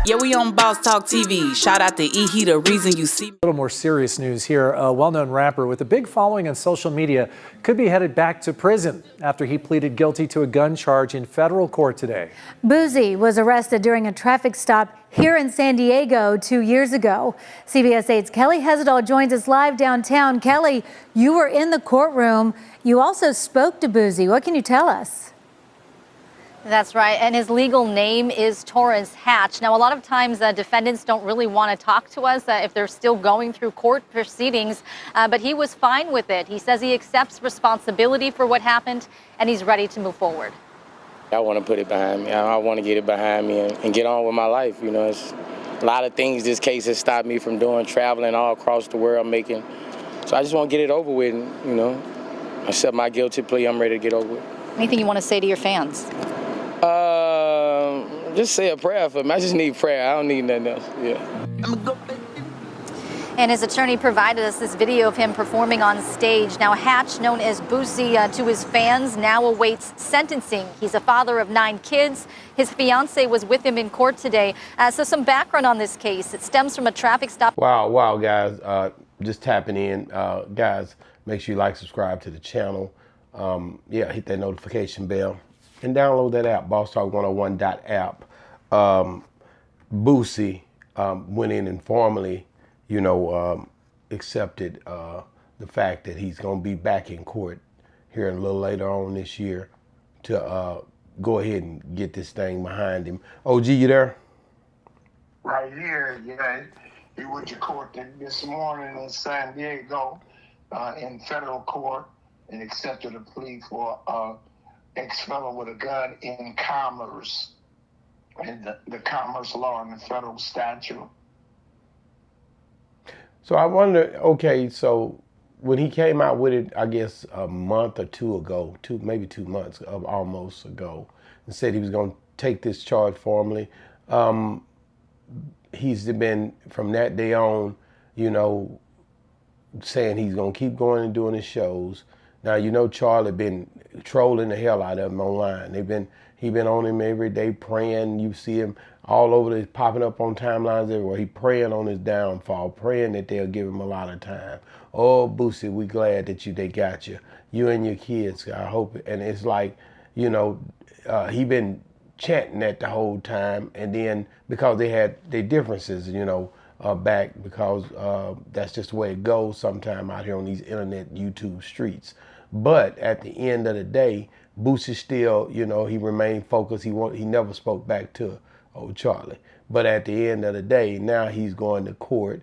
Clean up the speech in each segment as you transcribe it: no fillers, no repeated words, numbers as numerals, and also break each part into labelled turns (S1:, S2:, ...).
S1: Yeah, we on Boss Talk TV. Shout out to E. He the reason you see me.
S2: A little more serious news here. A well-known rapper with a big following on social media could be headed back to prison after he pleaded guilty to a gun charge in federal court today.
S3: Boosie was arrested during a traffic stop here in San Diego 2 years ago. CBS 8's Kelly Hessedal joins us live downtown. Kelly, you were in the courtroom. You also spoke to Boosie. What can you tell us?
S4: That's right, and his legal name is Torrance Hatch. Now, a lot of times defendants don't really want to talk to us if they're still going through court proceedings, but he was fine with it. He says he accepts responsibility for what happened, and he's ready to move forward.
S5: I want to put it behind me. I want to get it behind me and get on with my life. You know, it's a lot of things this case has stopped me from doing, traveling all across the world, making. So I just want to get it over with and, you know, accept my guilty plea. I'm ready to get over it.
S4: Anything you want to say to your fans?
S5: Just say a prayer for me. I just need prayer. I don't need nothing else. Yeah.
S4: And his attorney provided us this video of him performing on stage. Now, Hatch, known as Boosie to his fans, now awaits sentencing. He's a father of 9 kids. His fiance was with him in court today. So some background on this case. It stems from a traffic stop.
S6: Wow, guys. Just tapping in. Guys, make sure you like, subscribe to the channel. Hit that notification bell. And download that app, Boss Talk 101.app. Boosie went in and formally, accepted the fact that he's going to be back in court here a little later on this year to go ahead and get this thing behind him. OG, you there?
S7: Right here, yeah. He went to court this morning in San Diego in federal court and accepted a plea for ex-fellow with a gun in commerce, and the commerce law and the federal statute.
S6: So I wonder, okay, so when he came out with it, I guess a month or two ago, maybe 2 months almost ago, and said he was going to take this charge formally, he's been, from that day on, saying he's going to keep going and doing his shows. Now, Charlie been trolling the hell out of him online. He been on him every day praying. You see him all over popping up on timelines everywhere. He praying on his downfall, praying that they'll give him a lot of time. Oh, Boosie, we glad that they got you. You and your kids, I hope. And it's like, he been chanting that the whole time. And then because they had their differences, back, because that's just the way it goes sometime out here on these internet YouTube streets. But at the end of the day, Boosie still, he remained focused. He never spoke back to old Charlie. But at the end of the day, now he's going to court.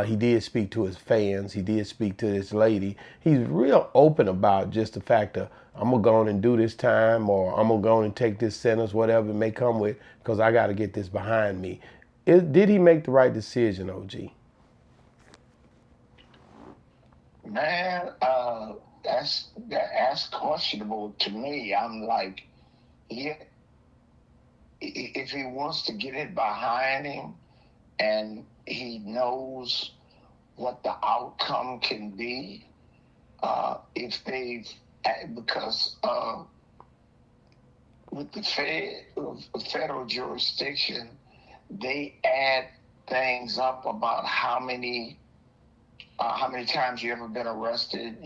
S6: He did speak to his fans. He did speak to this lady. He's real open about just the fact of, I'm going to go on and do this time, or I'm going to go on and take this sentence, whatever it may come with, because I got to get this behind me. Did he make the right decision, OG?
S7: Man, that's questionable to me. I'm like, yeah, if he wants to get it behind him and he knows what the outcome can be, because with the federal jurisdiction, they add things up about how many times you ever been arrested,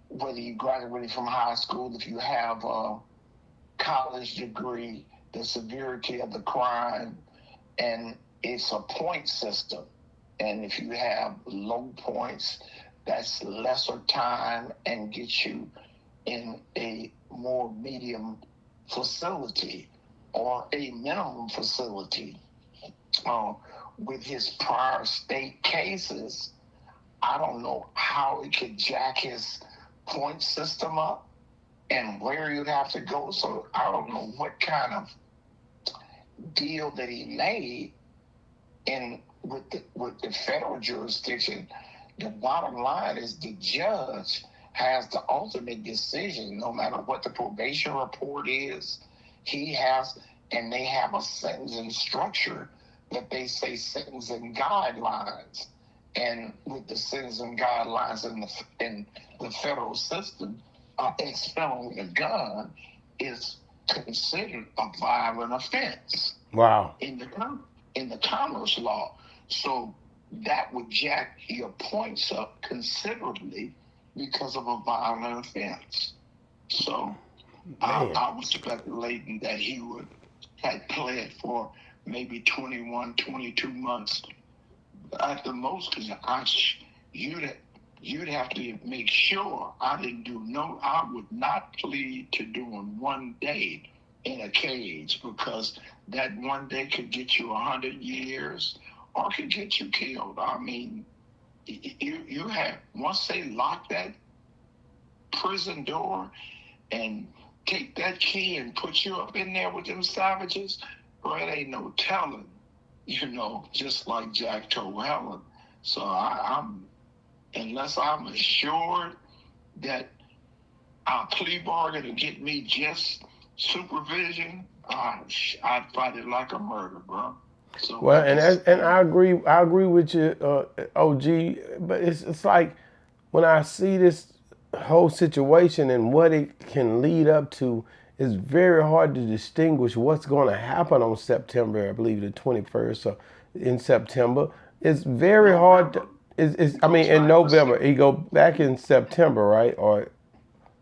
S7: whether you graduated from high school, if you have a college degree, the severity of the crime, and it's a point system. And if you have low points, that's lesser time and gets you in a more medium facility or a minimum facility. With his prior state cases, I don't know how it could jack his point system up and where you'd have to go. So I don't know what kind of deal that he made with the federal jurisdiction. The bottom line is the judge has the ultimate decision, no matter what the probation report is. He has, and they have a sentencing structure that they say sentencing guidelines. And with the sentencing guidelines in the federal system, expelling a gun is considered a violent offense.
S6: Wow.
S7: In the commerce law. So that would jack your points up considerably because of a violent offense. So I was speculating that he would have pled for maybe 21, 22 months at the most, because you'd have to make sure I would not plead to doing 1 day in a cage, because that 1 day could get you 100 years or could get you killed. I mean, you have, once they lock that prison door and take that key and put you up in there with them savages, bro, it ain't no telling, just like Jack told Helen. So I'm unless I'm assured that our plea bargain will get me just supervision, I'd fight it like a murder, bro. So
S6: well, and I agree with you, OG. But it's like when I see this whole situation and what it can lead up to, it's very hard to distinguish what's going to happen on September, I believe the 21st, or in September. It's very hard to. In November. He go back in September, right? Or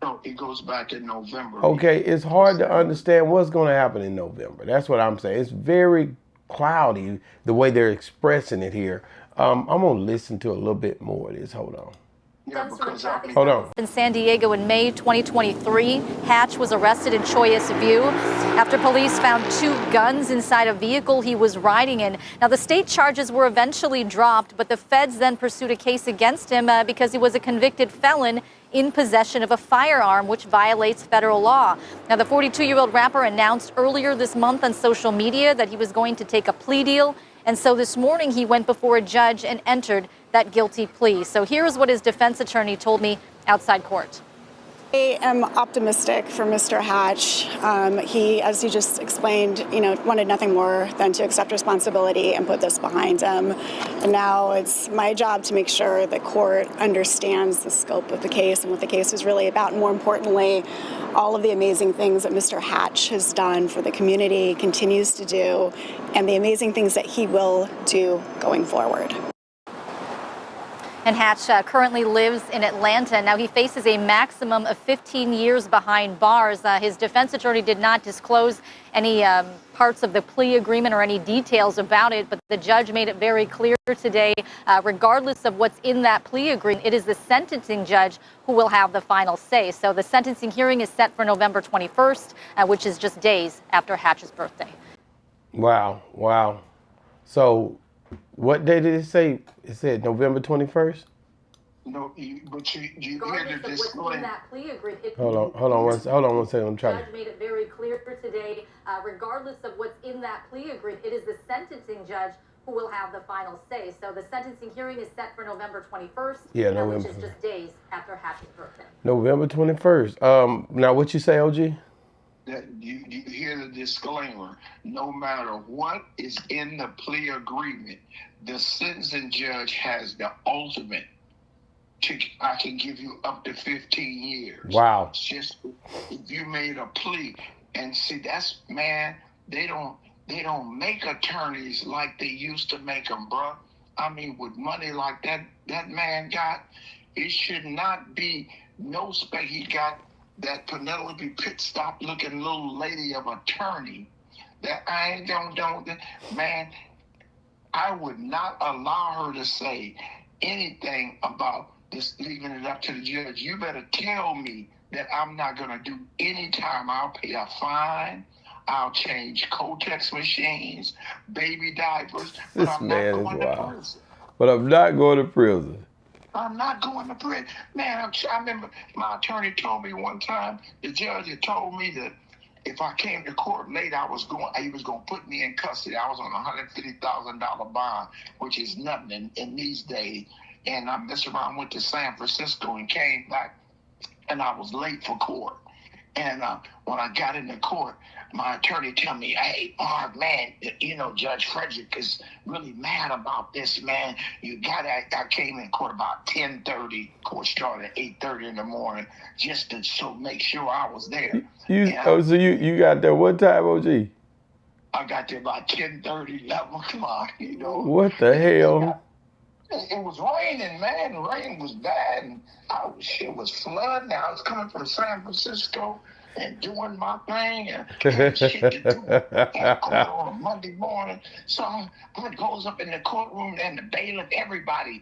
S7: no, it goes back in November.
S6: Okay, it's hard to understand what's going to happen in November. That's what I'm saying. It's very cloudy the way they're expressing it here. I'm going to listen to a little bit more of this. Hold on.
S7: Yeah,
S6: Hold on.
S4: In San Diego in May 2023, Hatch was arrested in Choyas View after police found 2 guns inside a vehicle he was riding in. Now, the state charges were eventually dropped, but the feds then pursued a case against him because he was a convicted felon in possession of a firearm, which violates federal law. Now, the 42-year-old rapper announced earlier this month on social media that he was going to take a plea deal. And so this morning he went before a judge and entered that guilty plea. So here's what his defense attorney told me outside court.
S8: I am optimistic for Mr. Hatch. He, as he just explained, wanted nothing more than to accept responsibility and put this behind him. And now it's my job to make sure the court understands the scope of the case and what the case is really about. And more importantly, all of the amazing things that Mr. Hatch has done for the community, continues to do, and the amazing things that he will do going forward.
S4: And Hatch currently lives in Atlanta. Now, he faces a maximum of 15 years behind bars. His defense attorney did not disclose any parts of the plea agreement or any details about it, but the judge made it very clear today, regardless of what's in that plea agreement, it is the sentencing judge who will have the final say. So the sentencing hearing is set for November 21st, which is just days after Hatch's birthday.
S6: Wow. So what day did it say? It said November 21st?
S7: No, but you hear the disclaimer.
S6: Hold on one second. I'm trying.
S4: The judge made it very clear today, regardless of what's in that plea agreement, it is the sentencing judge who will have the final say. So the sentencing hearing is set for November 21st, which is just days after Hatch's birthday.
S6: November 21st. Now, what you say, OG?
S7: That you hear the disclaimer. No matter what is in the plea agreement, the sentencing judge has the ultimate. I can give you up to 15 years.
S6: Wow.
S7: It's just if you made a plea, and see, that's, man, they don't make attorneys like they used to make them, bro. I mean, with money like that man got, it should not be no spec. He got that Penelope Pit Stop looking little lady of attorney that I ain't gonna do. Man, I would not allow her to say anything about this, leaving it up to the judge. You better tell me that I'm not gonna do any time. I'll pay a fine. I'll change Kotex machines, baby diapers.
S6: This man is wild. But I'm not going to prison.
S7: I'm not going to prison. Man, I remember my attorney told me one time, the judge had told me that if I came to court late, he was going to put me in custody. I was on a $150,000 bond, which is nothing in these days. And I messed around, went to San Francisco and came back, and I was late for court. And when I got into court, my attorney tell me, hey, Mark, man, Judge Frederick is really mad about this, man. You got I came in court about 10:30. Court started at 8:30 in the morning just to make sure I was there.
S6: So you got there what time, OG?
S7: I got there about 10:30, 11 o'clock,
S6: What the hell?
S7: It was raining, man. The rain was bad, and shit was flooding. I was coming from San Francisco and doing my thing and had shit to do at court on a Monday morning. So I goes up in the courtroom and the bailiff, everybody,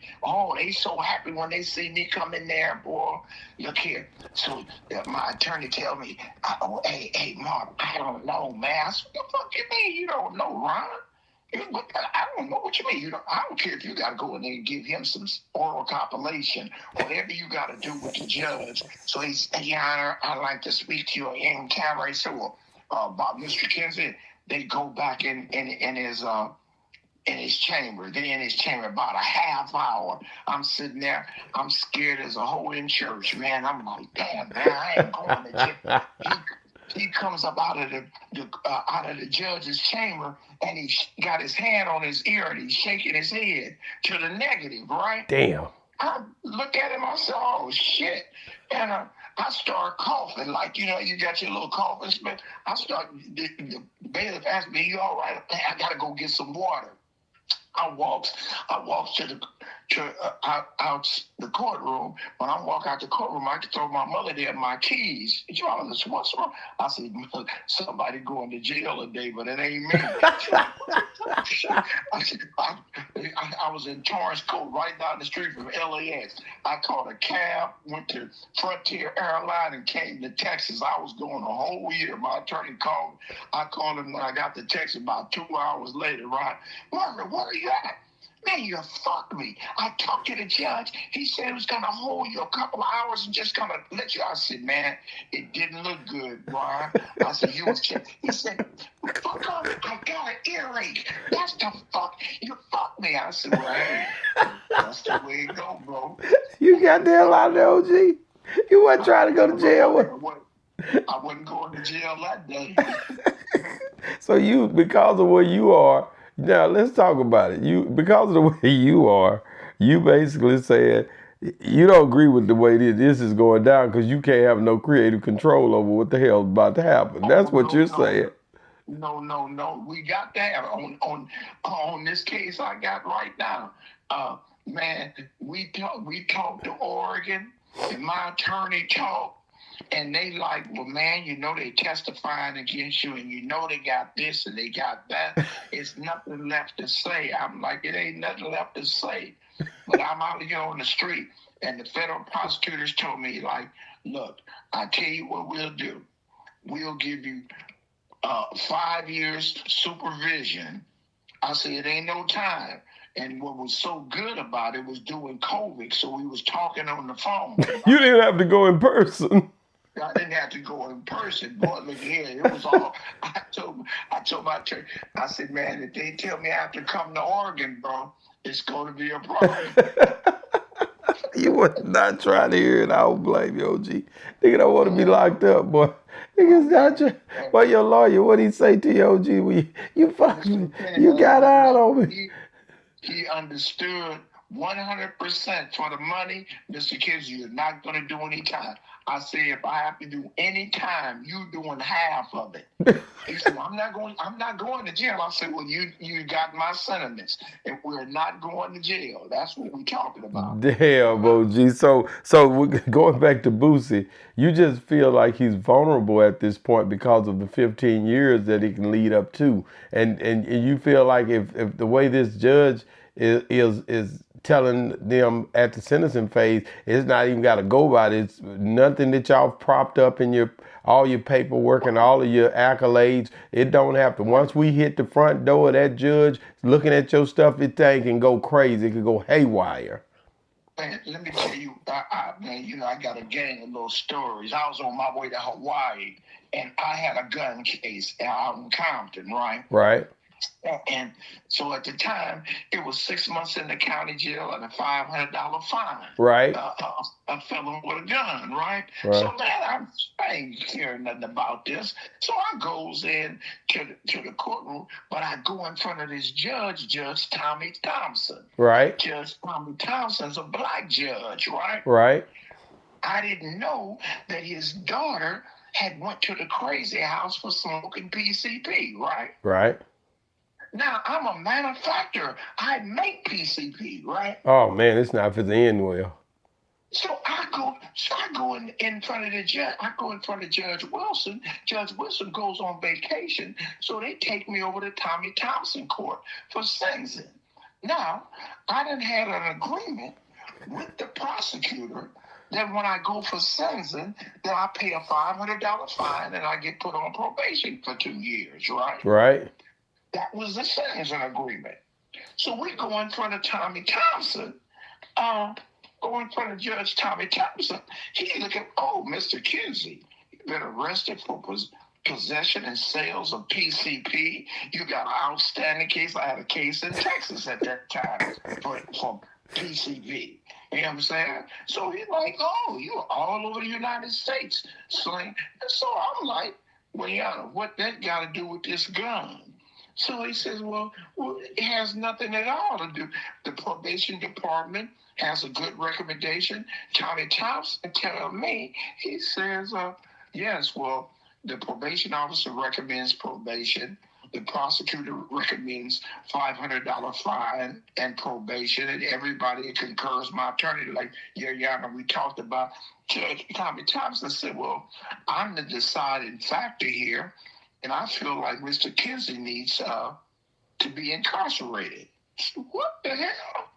S7: they so happy when they see me come in there, boy. Look here. So my attorney tell me, hey, Mark, I don't know, man. I said, what the fuck you mean you don't know, Ron? I don't know what you mean. I don't care if you got to go in there and give him some oral compilation, whatever you got to do with the judge. So he said, Your Honor, I'd like to speak to you in camera. He said, well, about Mr. Kinsey, they go back in his chamber. They're in his chamber about a half hour. I'm sitting there. I'm scared as a hole in church, man. I'm like, damn, man, I ain't going to jail. He comes up out of the judge's chamber, and he got his hand on his ear, and he's shaking his head to the negative, right?
S6: Damn.
S7: I look at him, I said, oh, shit. And I start coughing, like, you got your little coughing spit. The bailiff asked me, you all right? I got to go get some water. I walks out the courtroom. When I walk out the courtroom, I throw my mother there my keys. Y'all, what's wrong? I said, somebody going to jail today, but it ain't me. I was in Torrance Court, right down the street from LAX. I caught a cab, went to Frontier Airline, and came to Texas. I was going a whole year. My attorney called. I called him when I got to Texas about 2 hours later, right? Margaret, where are you at? Man, you fucked me. I talked to the judge. He said he was going to hold you a couple of hours and just going to let you. I said, man, it didn't look good, Brian. I said, you was check. He said, fuck off. I got an earache. That's the fuck. You fucked me. I said, well, hey, that's the way it go, bro.
S6: You got the hell out of there, OG. You wasn't trying to go to jail.
S7: I wasn't going to jail that day.
S6: So you, because of where you are, now let's talk about it. Because of the way you are, you basically said you don't agree with the way this is going down because you can't have no creative control over what the hell is about to happen. That's what you're saying.
S7: No. We got that on this case I got right now. Man, we talked to Oregon, and my attorney talked. And they like, well, man, they testifying against you, and they got this and they got that. It's nothing left to say. I'm like, it ain't nothing left to say. But I'm out here on the street, and the federal prosecutors told me, like, look, I tell you what we'll do. We'll give you 5 years supervision. I said, it ain't no time. And what was so good about it was doing COVID, so we was talking on the phone.
S6: You didn't have to go in person.
S7: I didn't have to go in person, boy. Look here, it was all. I told my church. I said, man, if they tell me I have to come to Oregon, bro, it's going to be a problem.
S6: You was not trying to hear it. I don't blame you, OG. Nigga don't want to be locked up, boy. Niggas not trying. Well, your lawyer, what he say to you, OG? You fucked me. You got out on me.
S7: He understood 100% for the money. Mr. Kinsey, you're not going to do any time. I said, if I have to do any time, you doing half of it. He said, I'm not going to jail. I said, well, you got my sentiments, and we're not going to jail. That's what we're talking about.
S6: Damn, OG. So going back to Boosie, you just feel like he's vulnerable at this point because of the 15 years that he can lead up to, and you feel like if the way this judge is telling them at the sentencing phase, it's not even got to go by it. It's nothing that y'all propped up in all your paperwork and all of your accolades. It don't have to. Once we hit the front door of that judge looking at your stuff, it thing can go crazy. It can go haywire.
S7: Man, let me tell you, I got a gang of little stories. I was on my way to Hawaii, and I had a gun case out in Compton, right?
S6: Right.
S7: And so at the time, it was 6 months in the county jail and a $500 fine.
S6: Right.
S7: A felon with a gun, right?
S6: Right.
S7: So man, I ain't hearing nothing about this. So I goes in to the courtroom, but I go in front of this judge, Judge Tommy Thompson.
S6: Right.
S7: Judge Tommy Thompson's a black judge, right?
S6: Right.
S7: I didn't know that his daughter had went to the crazy house for smoking PCP, right?
S6: Right.
S7: Now, I'm a manufacturer. I make PCP, right?
S6: Oh, man, it's not for the end well.
S7: So I go in front of the judge. I go in front of Judge Wilson. Judge Wilson goes on vacation, so they take me over to Tommy Thompson court for sentencing. Now, I done had an agreement with the prosecutor that when I go for sentencing, that I pay a $500 fine and I get put on probation for 2 years, right?
S6: Right.
S7: That was the sentencing agreement. So we go in front of Tommy Thompson, go in front of Judge Tommy Thompson. He looking, oh, Mr. Kinsey, you've been arrested for possession and sales of PCP. You got an outstanding case. I had a case in Texas at that time for PCP. You know what I'm saying? So he's like, oh, you're all over the United States. So I'm like, well, yeah, what that got to do with this gun? So he says, well, it has nothing at all to do. The probation department has a good recommendation. Tommy Thompson telling me, he says, yes, well, the probation officer recommends probation. The prosecutor recommends $500 fine and probation, and everybody concurs. My attorney, like, yeah, we talked about. Judge Tommy Thompson said, well, I'm the deciding factor here, and I feel like Mr. Kinsey needs to be incarcerated. What the hell?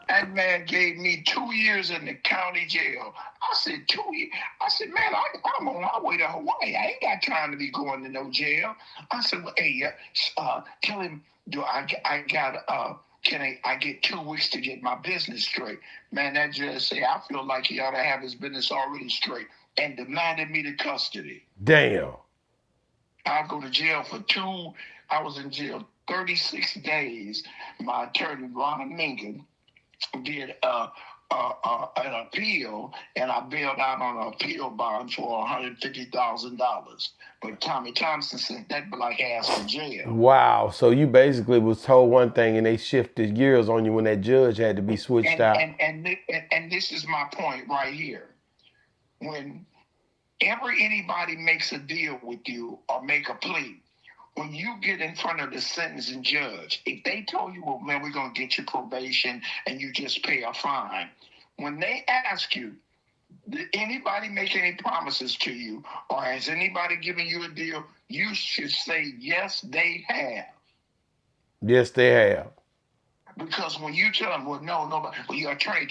S7: That man gave me 2 years in the county jail. I said, 2 years? I said, man, I'm on my way to Hawaii. I ain't got time to be going to no jail. I said, well, hey, tell him, I get 2 weeks to get my business straight? Man, that judge said, I feel like he ought to have his business already straight, and demanded me to custody.
S6: Damn.
S7: I go to jail I was in jail 36 days. My attorney, Ron Mingan, did an appeal, and I bailed out on an appeal bond for $150,000. But Tommy Thompson sent that black ass to jail.
S6: Wow. So you basically was told one thing, and they shifted gears on you when that judge had to be switched out.
S7: And this is my point right here. When anybody makes a deal with you or make a plea, when you get in front of the sentencing judge, if they told you, well, man, we're going to get you probation and you just pay a fine, when they ask you, did anybody make any promises to you, or has anybody given you a deal, you should say, yes, they have.
S6: Yes, they have.
S7: Because when you tell them, well, no, well, your attorney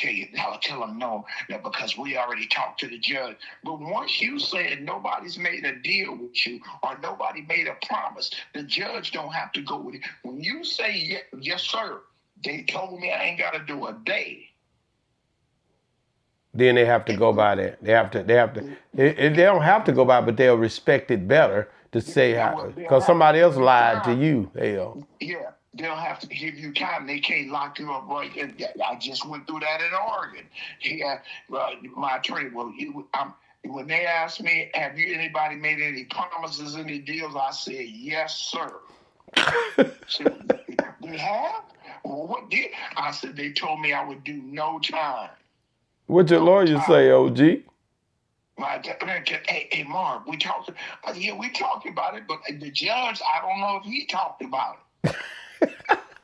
S7: tell them no, because we already talked to the judge. But once you said nobody's made a deal with you or nobody made a promise, the judge don't have to go with it. When you say, yes, sir, they told me I ain't got to do a day.
S6: Then they have to go by that. They don't have to go by, but they'll respect it better to say how, because somebody else lied to you. Hell.
S7: Yeah. They'll have to give you time. They can't lock you up right there. I just went through that in Oregon. My attorney, when they asked me, have anybody made any promises, any deals? I said, yes, sir. So, they have? Well, what did? I said, they told me I would do no time.
S6: What your lawyer say, OG?
S7: Hey, Mark, we talked about it, but the judge, I don't know if he talked about it.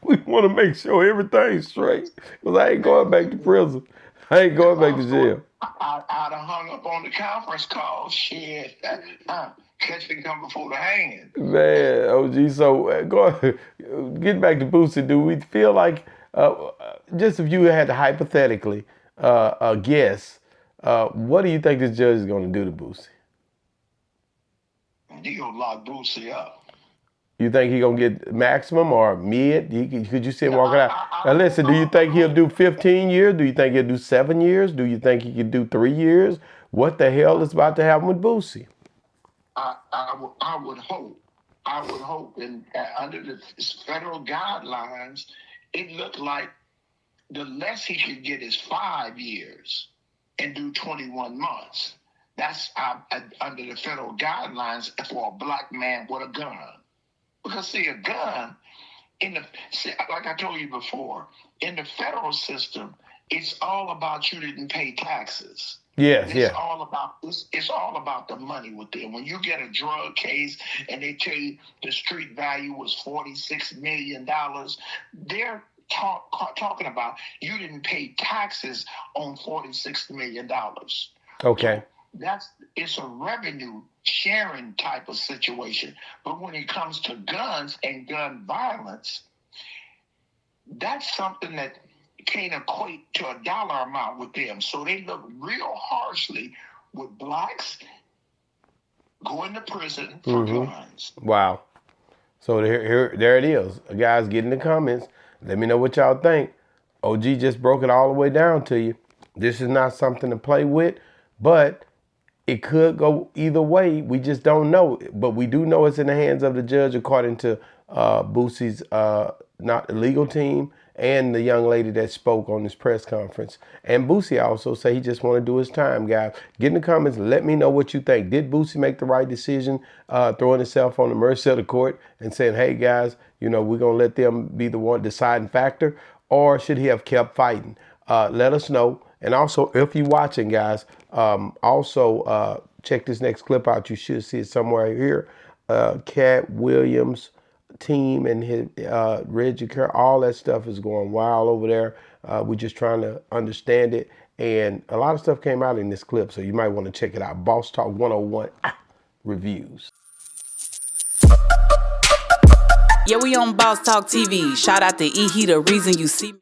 S6: We want to make sure everything's straight, because I ain't going back to prison. I ain't going back to jail.
S7: I'd have hung up on the conference call. Shit. Catch me come before the hanging.
S6: Man, OG, so get back to Boosie. Do we feel like, just if you had to hypothetically guess, what do you think this judge is going to do to Boosie?
S7: He going to lock Boosie up.
S6: You think he gonna get maximum or mid? Could you see him walking out? Now listen, do you think he'll do 15 years? Do you think he'll do 7 years? Do you think he could do 3 years? What the hell is about to happen with Boosie?
S7: I would hope I would hope, and under the federal guidelines, it looked like the less he could get is 5 years and do 21 months. That's under the federal guidelines for a black man with a gun. Because see, a gun, like I told you before, in the federal system, it's all about you didn't pay taxes.
S6: Yes,
S7: It's all about the money with them. When you get a drug case and they tell you the street value was $46 million, they're talking about you didn't pay taxes on $46 million.
S6: Okay.
S7: It's a revenue sharing type of situation. But when it comes to guns and gun violence, that's something that can't equate to a dollar amount with them. So they look real harshly with blacks going to prison for guns.
S6: Wow. So there it is. Guys, get in the comments. Let me know what y'all think. OG just broke it all the way down to you. This is not something to play with, but it could go either way. We just don't know. But we do know it's in the hands of the judge, according to Boosie's not legal team and the young lady that spoke on this press conference. And Boosie also say he just want to do his time, guys. Get in the comments. Let me know what you think. Did Boosie make the right decision throwing himself on the mercy of the court and saying, hey, guys, you know, we're going to let them be the one deciding factor? Or should he have kept fighting? Let us know. And also, if you're watching, guys, check this next clip out. You should see it somewhere here. Cat Williams' team and his Reggie Kerr, all that stuff is going wild over there. We're just trying to understand it. And a lot of stuff came out in this clip, so you might want to check it out. Boss Talk 101 reviews.
S1: Yeah, we on Boss Talk TV. Shout out to E. He the reason you see me.